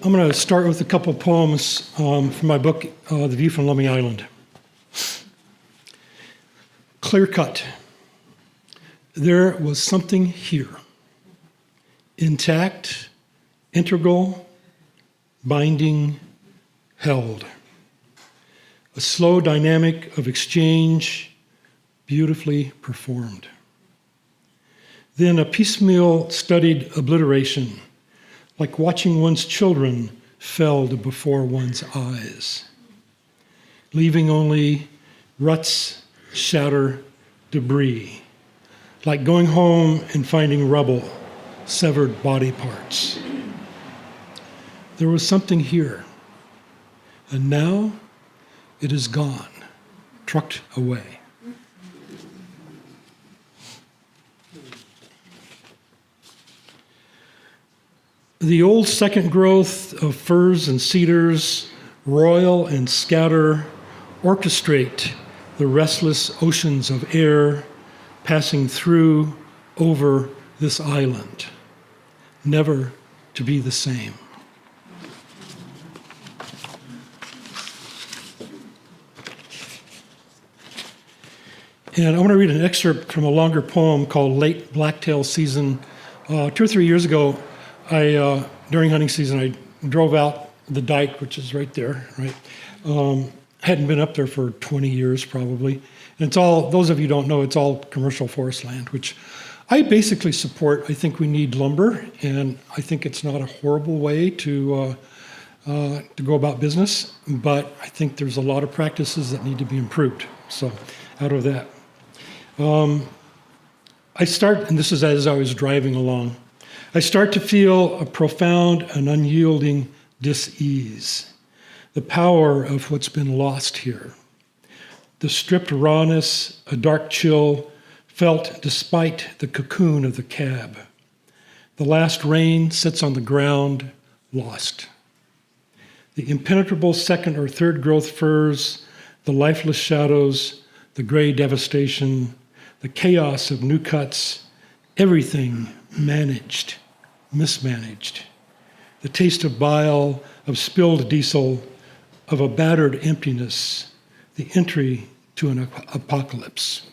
I'm going to start with a couple of poems from my book, The View from Lummi Island. Clear cut. There was something here. Intact, integral, binding, held. A slow dynamic of exchange, beautifully performed. Then a piecemeal studied obliteration, like watching one's children felled before one's eyes, leaving only ruts, shatter, debris, like going home and finding rubble, severed body parts. There was something here, and now it is gone, trucked away. The old second growth of firs and cedars, roil and scatter, orchestrate the restless oceans of air passing through, over this island, never to be the same. And I want to read an excerpt from a longer poem called Late Blacktail Season. 2 or 3 years ago, during hunting season, I drove out the dike, which is right there, right? Hadn't been up there for 20 years probably. And it's all, those of you who don't know, it's all commercial forest land, which I basically support. I think we need lumber, and I think it's not a horrible way to go about business, but I think there's a lot of practices that need to be improved. So out of that. I start, and this is as I was driving along, I start to feel a profound and unyielding dis-ease, the power of what's been lost here. The stripped rawness, a dark chill, felt despite the cocoon of the cab. The last rain sits on the ground, lost. The impenetrable second or third growth firs, the lifeless shadows, the gray devastation, the chaos of new cuts, everything managed, mismanaged. The taste of bile, of spilled diesel, of a battered emptiness, the entry to an apocalypse.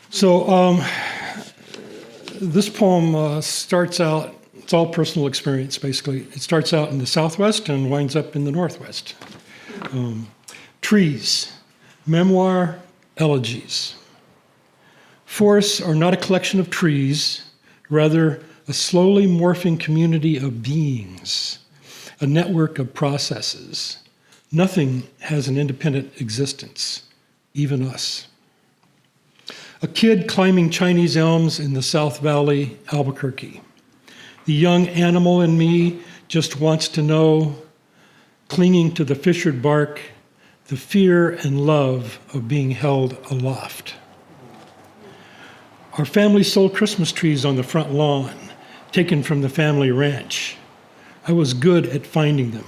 So this poem starts out, it's all personal experience basically. It starts out in the Southwest and winds up in the Northwest. Trees, memoir, elegies. Forests are not a collection of trees, rather a slowly morphing community of beings, a network of processes. Nothing has an independent existence, even us. A kid climbing Chinese elms in the South Valley, Albuquerque. The young animal in me just wants to know, clinging to the fissured bark, the fear and love of being held aloft. Our family sold Christmas trees on the front lawn, taken from the family ranch. I was good at finding them,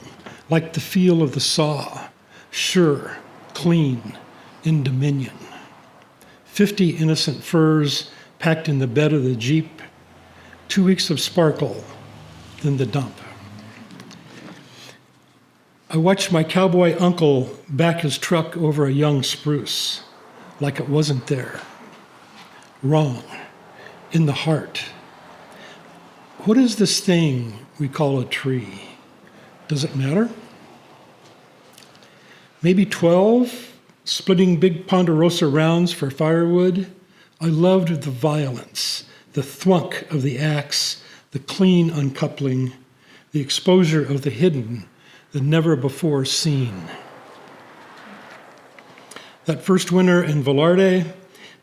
like the feel of the saw, sure, clean, in dominion. 50 innocent firs packed in the bed of the Jeep, 2 weeks of sparkle, then the dump. I watched my cowboy uncle back his truck over a young spruce, like it wasn't there. Wrong, in the heart. What is this thing we call a tree? Does it matter? Maybe 12, splitting big ponderosa rounds for firewood. I loved the violence, the thwunk of the axe, the clean uncoupling, the exposure of the hidden, the never before seen. That first winter in Velarde,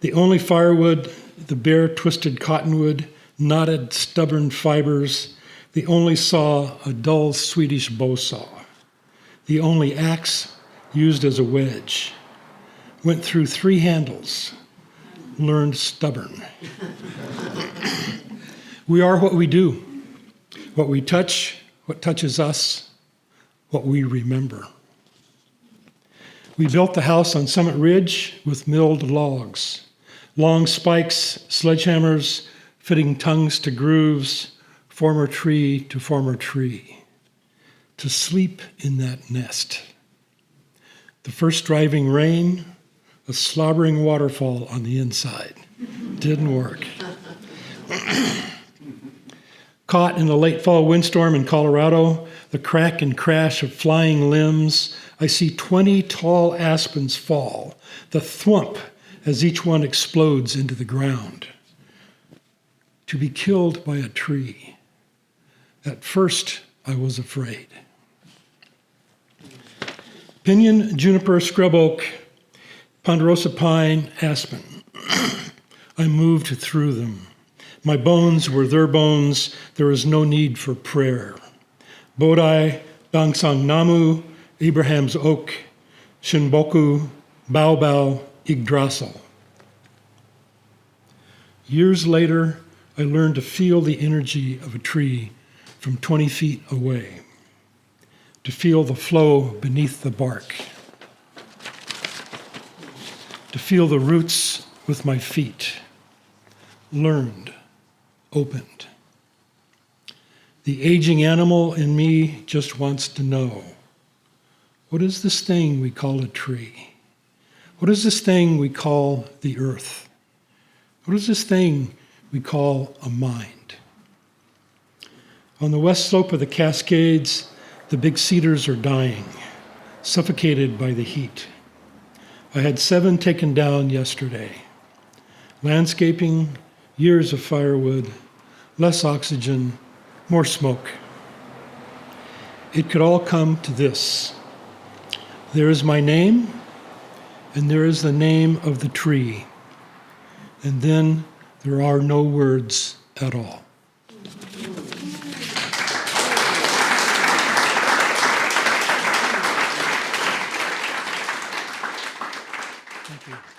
the only firewood, the bare twisted cottonwood, knotted stubborn fibers, the only saw, a dull Swedish bow saw. The only axe used as a wedge. Went through 3 handles, learned stubborn. We are what we do, what we touch, what touches us, what we remember. We built the house on Summit Ridge with milled logs, long spikes, sledgehammers, fitting tongues to grooves, former tree to former tree, to sleep in that nest. The first driving rain, a slobbering waterfall on the inside. Didn't work. Caught in a late fall windstorm in Colorado, the crack and crash of flying limbs, I see 20 tall aspens fall, the thwump as each one explodes into the ground. To be killed by a tree. At first, I was afraid. Pinyon, juniper, scrub oak, ponderosa pine, aspen. I moved through them. My bones were their bones. There was no need for prayer. Bodai, Bangsang Namu, Abraham's oak, Shinboku, Baobao, Yggdrasil. Years later, I learned to feel the energy of a tree from 20 feet away, to feel the flow beneath the bark, to feel the roots with my feet, learned, opened. The aging animal in me just wants to know, what is this thing we call a tree? What is this thing we call the earth? What is this thing we call a mind? On the west slope of the Cascades, the big cedars are dying, suffocated by the heat. I had 7 taken down yesterday. Landscaping, years of firewood, less oxygen, more smoke. It could all come to this. There is my name, and there is the name of the tree. And then there are no words at all. Thank you.